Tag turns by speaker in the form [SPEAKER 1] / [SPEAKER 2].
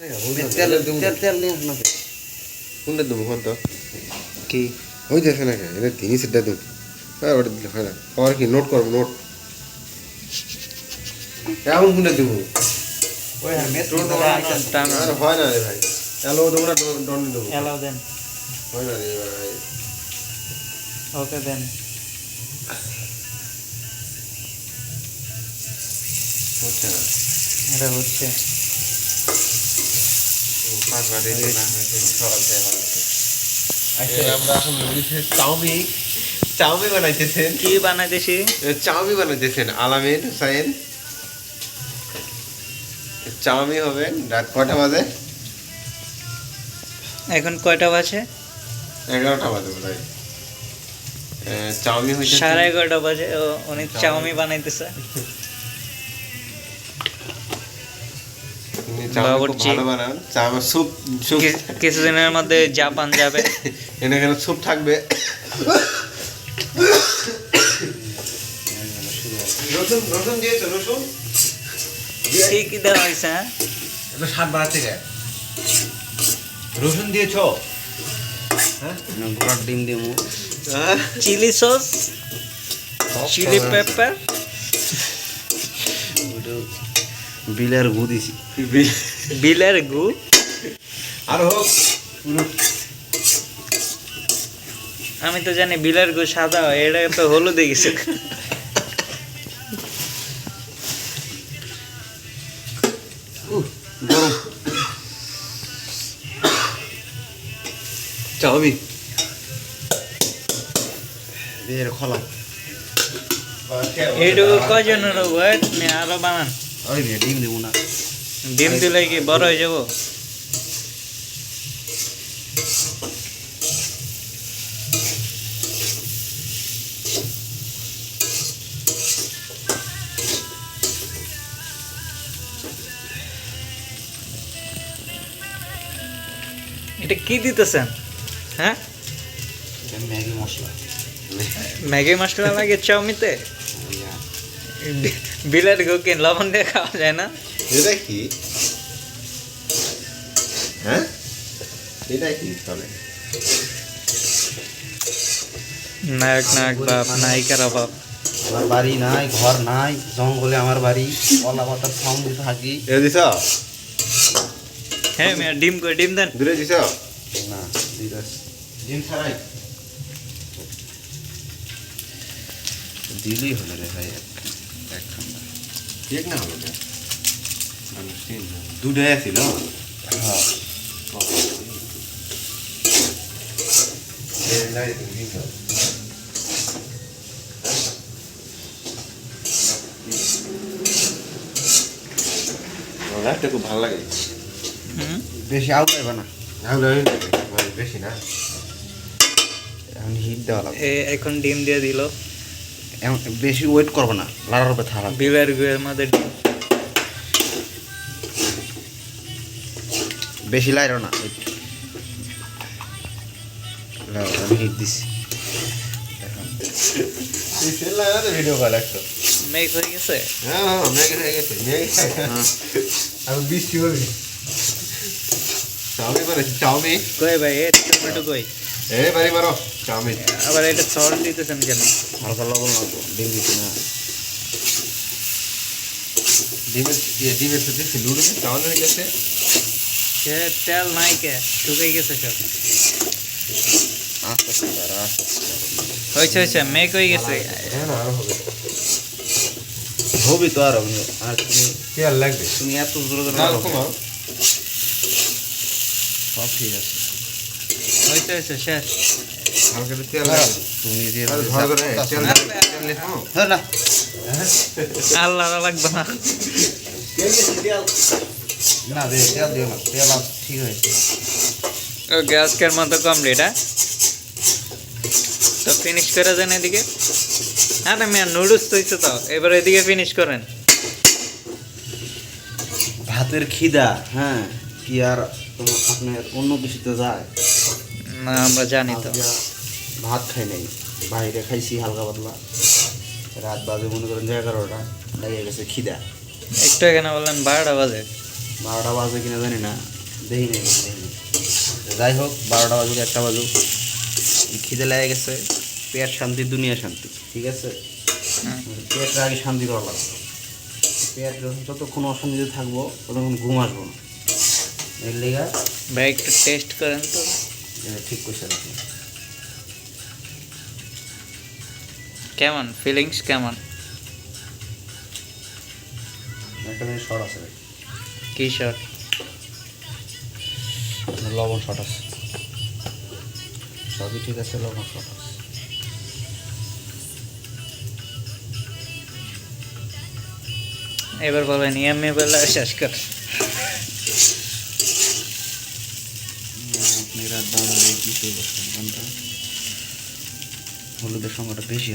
[SPEAKER 1] তেল তেল তেল নিয়ে আসো না
[SPEAKER 2] কোনটা দেবো কোন তো
[SPEAKER 1] কি
[SPEAKER 2] ওই দেখে না এটা তিনি সেটা দেবো হ্যাঁ ওটা দিলে হয় না আমার কি নোট করবো নোট এমন কোনটা দেবো
[SPEAKER 1] ওই হ্যাঁ মেট
[SPEAKER 2] আর হয় না রে ভাই এলো দেবো না ডন দেবো
[SPEAKER 3] অ্যালাউ দেন
[SPEAKER 2] হয় না রে ভাই
[SPEAKER 3] ওকে দেন
[SPEAKER 2] হচ্ছে না
[SPEAKER 3] এটা হচ্ছে
[SPEAKER 2] পাঁচ বারে সকাল থেকে আমরা এখন চাউমিন চাউমিন বানাইতেছেন
[SPEAKER 3] কি বানাইতেছি
[SPEAKER 2] চাউমিন বানাইতেছেন আলামিন হুসাইন চাউমিন হবে রাত কটা বাজে
[SPEAKER 3] এখন কয়টা বাজে
[SPEAKER 2] 11টা বাজে বোধহয় চাউমিন হয়েছে
[SPEAKER 3] 11:30 বাজে ও উনি চাউমিন বানাইতেছে
[SPEAKER 2] বাবুর্চি ভালো বানান চাউমিন স্যুপ স্যুপ
[SPEAKER 3] কিছুদিনের মধ্যে জাপান যাবে
[SPEAKER 2] এখানে স্যুপ থাকবে রসুন রসুন দিয়েছো রসুন
[SPEAKER 3] কি কি দেওয়া হয়েছে হ্যাঁ
[SPEAKER 1] এটা স্বাদ বাড়াতে গে রসুন দিয়েছো হ্যাঁ গোটা ডিম দিমু
[SPEAKER 3] চিলি সস চিলি পেপার
[SPEAKER 1] বিলের গু দিছি
[SPEAKER 3] বিলের গু
[SPEAKER 2] আর হোক
[SPEAKER 3] আমি তো জানি বিলের গু সাদা হয় এটা তো হলুদে গেছে
[SPEAKER 2] গরম চাউমিন
[SPEAKER 1] এর খোলা
[SPEAKER 3] এইটুকু কয়জনের ওয়েট নিয়ে আরো বানান
[SPEAKER 1] ওই ডিম দেবো না
[SPEAKER 3] ডিম দিলে কি বড় হয়ে যাবো এটা কি দিতেছেন হ্যাঁ
[SPEAKER 1] ম্যাগি মশলা
[SPEAKER 3] ম্যাগি মশলা লাগে চাউমিতে বিলের গু লবণ দিয়ে খাওয়া যায় না
[SPEAKER 2] এটা কি হ্যাঁ এটা কি তাহলে
[SPEAKER 3] নায়ক নায়ক বাপ নায়িকার অভাব
[SPEAKER 1] আমার বাড়ি নাই ঘর নাই জঙ্গলে আমার বাড়ি কলা পাতার ফার্ম দিতে থাকি
[SPEAKER 2] এটা দিছ
[SPEAKER 3] হ্যাঁ মেয়ে ডিম করে ডিম দেন
[SPEAKER 2] দূরে দিছ
[SPEAKER 1] না ডিম ছাড়াই দিলেই হলো রে ভাই এক খান্ডা
[SPEAKER 2] ঠিক না হলো দুধে আছিল
[SPEAKER 1] হ্যাঁ
[SPEAKER 2] রাতটা খুব ভালো লাগে
[SPEAKER 1] বেশি আউ পাইবা না
[SPEAKER 2] বেশি না
[SPEAKER 1] এখন হিট দেওয়া লাগবে
[SPEAKER 3] এখন ডিম দিয়ে দিল
[SPEAKER 1] বেশি ওয়েট করবো না লাড়ার উপরে থাকা
[SPEAKER 3] বিলের গুয়ের মধ্যে ডিম
[SPEAKER 1] বেশি লাইরো না হিট দিছি
[SPEAKER 2] ভিডিও কল একটা
[SPEAKER 3] মেক হয়ে গেছে
[SPEAKER 2] হ্যাঁ ম্যাগি হয়ে গেছে ম্যাগি আমি বৃষ্টি হবে চাউমিন বানাচ্ছি চাউমিন
[SPEAKER 3] কই ভাই এ টমেটো কই
[SPEAKER 2] এ বাড়ি মারো চাউমিন
[SPEAKER 3] আবার এটা সল্ট দিতেছেন কেন
[SPEAKER 1] হালকা লবণ লাগবো ডিম দিছি না
[SPEAKER 2] ডিমের সাথে লুডো চাউমিন হয়ে গেছে
[SPEAKER 3] সে তেল নাই কে ঢুকে গেছে সব
[SPEAKER 1] আস্তে আস্তে
[SPEAKER 3] হয়েছে হয়েছে মেক হয়ে গেছে
[SPEAKER 2] হ্যাঁ না আরো হবে
[SPEAKER 1] হবি তো আর আর তুমি
[SPEAKER 2] তেল লাগবে
[SPEAKER 1] তুমি এত জোরে জোরে
[SPEAKER 2] ডাল
[SPEAKER 1] নাড়ো।
[SPEAKER 2] কমাও
[SPEAKER 1] সব ঠিক আছে
[SPEAKER 3] হয়েছে হয়েছে শেষ
[SPEAKER 2] হালকা একটু তেল লাগবে
[SPEAKER 1] তুমি যে
[SPEAKER 2] আর ভয় করে তেল তেল খাও
[SPEAKER 1] হ্যাঁ না
[SPEAKER 3] আল্লাহ লাগবে না
[SPEAKER 1] না দে তেল দিও না তেল আর ঠিক হয়েছে
[SPEAKER 3] ওকে আজকের মতো কমপ্লিট হ্যাঁ তো ফিনিশ করে দেন এদিকে হ্যাঁ না মেয়ে নুডলস তৈছে তো এবার এদিকে ফিনিশ করেন
[SPEAKER 1] ভাতের খিদা হ্যাঁ কি আর তোমার আপনার অন্য কিছুতে যায়
[SPEAKER 3] না আমরা জানি তো
[SPEAKER 1] আজকে ভাত খাই নাই বাইরে খাইছি হালকা পাতলা রাত বাজে মনে করেন যে 11টা লেগে গেছে খিদা
[SPEAKER 3] একটু এখানে বললেন 12টা বাজে
[SPEAKER 1] 12টা বাজে কিনা জানি না, দেখি নেই দেখিনি। যাই হোক 12টা বাজুক 1টা বাজুক, খিদে লেগে গেছে, পেট শান্তি দুনিয়া শান্তি, ঠিক আছে। পেটের আগে শান্তি করা লাগবে। পেট যতক্ষণ অশান্তিতে থাকবো ততক্ষণ ঘুম আসবো না, এর লেগা
[SPEAKER 3] ভাই একটু টেস্ট করেন তো।
[SPEAKER 1] ঠিক করছেন আপনি।
[SPEAKER 3] কেমন ফিলিংস কেমন?
[SPEAKER 1] একটা জিনিস শর্ট আছে ভাই,
[SPEAKER 3] কি শট?
[SPEAKER 1] লবণ শর্ট আছে, সবই ঠিক আছে, লবণ শর্ট আছে।
[SPEAKER 3] এবার বলেন ইয়ামি বেলা শেষ কর।
[SPEAKER 1] আপনি রাত 12 কিছু করছেন, হলুদের সংখ্যাটা বেশি।